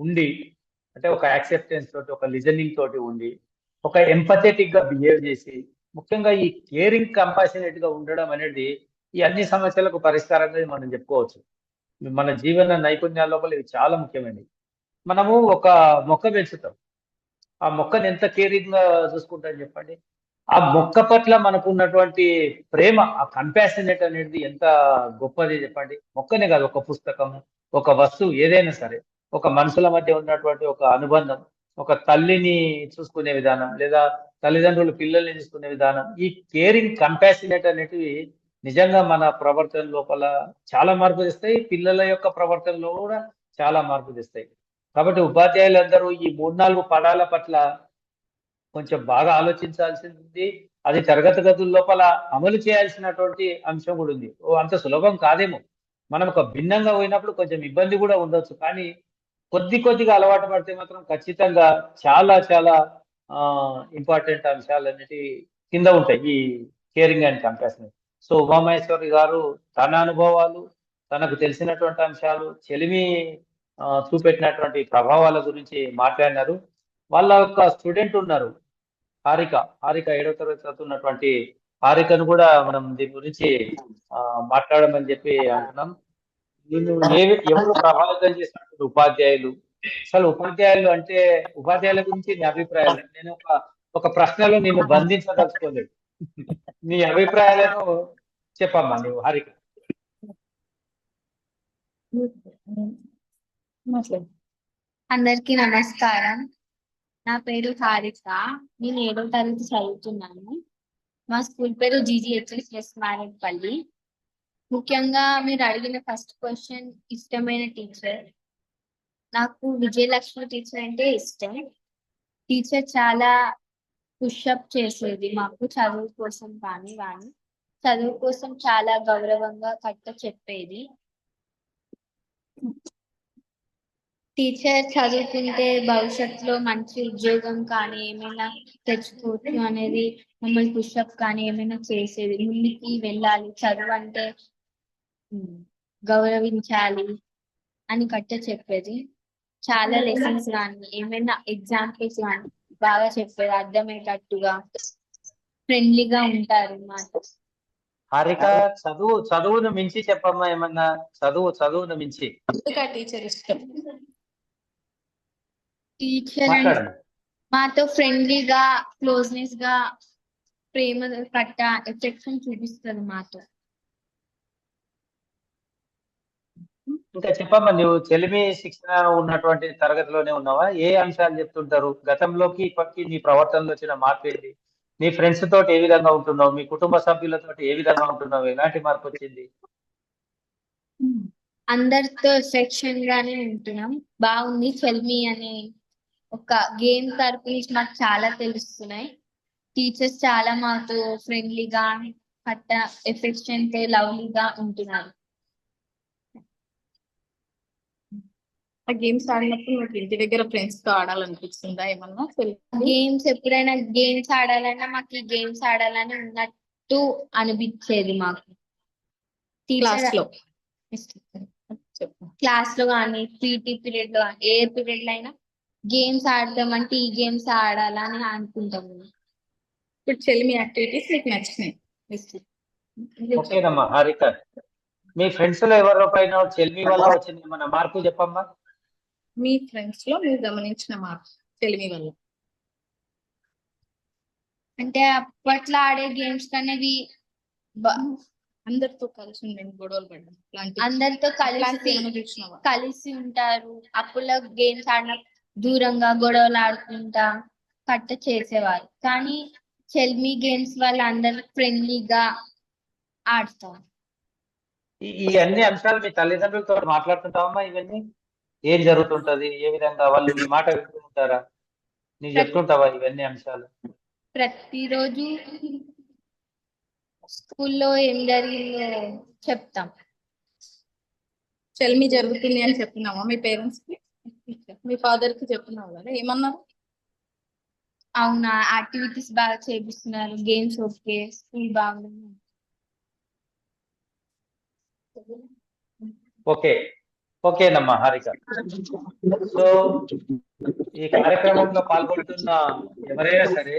ఉండి, అంటే ఒక యాక్సెప్టెన్స్ తోటి, ఒక లిజనింగ్ తోటి ఉండి, ఒక ఎంపథెటిక్ గా బిహేవ్ చేసి, ముఖ్యంగా ఈ కేరింగ్ కంపాషనేట్ గా ఉండడం అనేది ఈ అన్ని సమస్యలకు పరిష్కారంగా మనం చెప్పుకోవచ్చు. మన జీవన నైపుణ్యాల లోపల ఇవి చాలా ముఖ్యమైనవి. మనము ఒక మొక్క పెంచుతాం. ఆ మొక్కని ఎంత కేరింగ్ గా చూసుకుంటాం చెప్పండి. ఆ మొక్క పట్ల మనకు ఉన్నటువంటి ప్రేమ, ఆ కంపాషనేట్ అనేది ఎంత గొప్పది చెప్పండి. మొక్కనే కాదు, ఒక పుస్తకం, ఒక వస్తువు ఏదైనా సరే, ఒక మనుషుల మధ్య ఉన్నటువంటి ఒక అనుబంధం, ఒక తల్లిని చూసుకునే విధానం, లేదా తల్లిదండ్రులు పిల్లల్ని చూసుకునే విధానం, ఈ కేరింగ్ కంపాషనేట్ అనేటివి నిజంగా మన ప్రవర్తన లోపల చాలా మార్పు తెస్తాయి. పిల్లల యొక్క ప్రవర్తనలో కూడా చాలా మార్పు తెస్తాయి. కాబట్టి ఉపాధ్యాయులందరూ ఈ 3, 4 పదాల పట్ల కొంచెం బాగా ఆలోచించాల్సింది. అది తరగతి గదుల లోపల అమలు చేయాల్సినటువంటి అంశం కూడా ఉంది. అంత సులభం కాదేమో. మనం ఒక భిన్నంగా పోయినప్పుడు కొంచెం ఇబ్బంది కూడా ఉండొచ్చు. కానీ కొద్దిగా అలవాటు పడితే మాత్రం ఖచ్చితంగా చాలా చాలా ఇంపార్టెంట్ అంశాలన్నిటి కింద ఉంటాయి ఈ caring and compassion. So Umamaheswari గారు తన అనుభవాలు, తనకు తెలిసినటువంటి అంశాలు, చెలిమి చూపెట్టినటువంటి ప్రభావాల గురించి మాట్లాడినారు. వాళ్ళ యొక్క స్టూడెంట్ ఉన్నారు, హారిక. హారిక 7వ తరగతి చదువుతున్నటువంటి హారికను కూడా మనం దీని గురించి మాట్లాడమని చెప్పి అంటున్నాం. నిన్ను ఎవరు ప్రభావితం చేసినటువంటి ఉపాధ్యాయులు, అసలు ఉపాధ్యాయులు అంటే ఉపాధ్యాయుల గురించి నీ అభిప్రాయాలు. నేను ఒక ప్రశ్నలో నిన్ను బంధించదలుచుకోలేదు. నీ అభిప్రాయాలను చెప్పమ్మా నువ్వు హారిక. అందరికీ నమస్కారం. నా పేరు హారిక. నేను 7వ తరగతి చదువుతున్నాను. మా స్కూల్ పేరు GGHS మారేడుపల్లి. ముఖ్యంగా మీరు అడిగిన ఫస్ట్ క్వశ్చన్, ఇష్టమైన టీచర్. నాకు విజయలక్ష్మి టీచర్ అంటే ఇష్టం. టీచర్ చాలా పుషప్ చేసేది మాకు చదువు కోసం, కానీ చదువు కోసం చాలా గౌరవంగా చెప్పేది. టీచర్ చదువుకుంటే భవిష్యత్తులో మంచి ఉద్యోగం కానీ ఏమైనా తెచ్చుకోవచ్చు అనేది మమ్మల్ని పుషప్ కానీ ఏమైనా చేసేది. ముందుకి వెళ్ళాలి, చదువు అంటే గౌరవించాలి అని చెప్పేది. చాలా లెసన్స్ కానీ ఏమైనా ఎగ్జాంపుల్స్ కానీ బాగా చెప్పేది, అర్థమయ్యేటట్టుగా. ఫ్రెండ్లీగా ఉంటారు మాట. హారిక, చదువును మించి చెప్పమ్మా ఏమన్నా. చదువును మించి టీచర్ ఇష్టం. టీచర్ మాతో ఫ్రెండ్లీగా, క్లోజ్నెస్ గా, ప్రేమ ఎఫెక్షన్ చూపిస్తుంది మాతో. ఇంకా చెప్పమ్మా, నువ్వు చెలిమి శిక్షణ ఉన్నటువంటి తరగతిలోనే ఉన్నావా? ఏ అంశాలు చెప్తుంటారు? గతంలోకి ఇప్పటికి నీ ప్రవర్తనలో వచ్చిన మార్పు ఏంటి? నీ ఫ్రెండ్స్ తోటి ఏ విధంగా ఉంటున్నావు? మీ కుటుంబ సభ్యులతో ఏ విధంగా ఉంటున్నావు? ఎలాంటి మార్పు వచ్చింది? అందరితో ఎఫెక్షన్ గానే ఉంటున్నాం. బాగుంది. చెల్మి అనే ఒక గేమ్ తరపు నుంచి మాకు చాలా తెలుస్తున్నాయి. టీచర్స్ చాలా మాతో ఫ్రెండ్లీగా, ఎఫెక్షన్ తో, లవ్లీగా ఉంటున్నారు. గేమ్స్ ఆడినప్పుడు నాకు ఇంటి దగ్గర ఫ్రెండ్స్ తో ఆడాలనిపిస్తుందా ఏమన్నా? ఎప్పుడైనా గేమ్స్ ఆడాలన్నా మాకు ఈ గేమ్స్ ఆడాలని ఉన్నట్టు అనిపించేది మాకు. క్లాస్ లో కానీ, పీటీ పీరియడ్ లో, ఏ పీరియడ్ లో అయినా గేమ్స్ ఆడతామంటే ఈ గేమ్స్ ఆడాలని అనుకుంటాము. ఇప్పుడు చెల్లి యాక్టివిటీస్ మీకు నచ్చినాయి? ఓకేనమ్మా హారిక, మీ ఫ్రెండ్స్ లో ఎవరో పైన చెల్మి వల్ల వచ్చింది మన మార్పు చెప్పమ్మా. మీ ఫ్రెండ్స్ లో మీరు గమనించిన మార్పు చెల్మి వల్ల? అంటే అప్పట్లో ఆడే గేమ్స్ కనేవి అందరితో కలిసి ఉండండి, గొడవలు పడ్డం, అందరితో కలిసి ఉంటారు. అప్పుల్లో గేమ్స్ ఆడిన దూరంగా గొడవలు ఆడుకుంటా చేసేవారు. కానీ చెల్మి గేమ్స్ వల్ల అందరు ఫ్రెండ్లీగా ఆడతారు. ఈ అన్ని అంశాలు మీ తల్లిదండ్రులతో మాట్లాడుతుంటావమ్మా? ఇవన్నీ ఏం జరుగుతుంటది, ఏ విధంగా వాళ్ళు నీ మాట వింటుంటారా? నీకు చెప్తుంటావా ఇవన్నీ అంశాలు? ప్రతిరోజు స్కూల్లో ఏం జరిగిందో చెప్తాం. చెల్మి జరుగుతుంది అని చెప్పినావా మీ పేరెంట్స్ కి? మీ ఫాదర్ కి చెప్పినావు కదా, ఏమన్నారు? అవునా, యాక్టివిటీస్ బాగా చేపిస్తున్నారు, గేమ్స్ ఓకే, స్కూల్ బాగుంది. ఓకే, ఓకేనమ్మా హారిక. సో ఈ కార్యక్రమంలో పాల్గొంటున్న ఎవరైనా సరే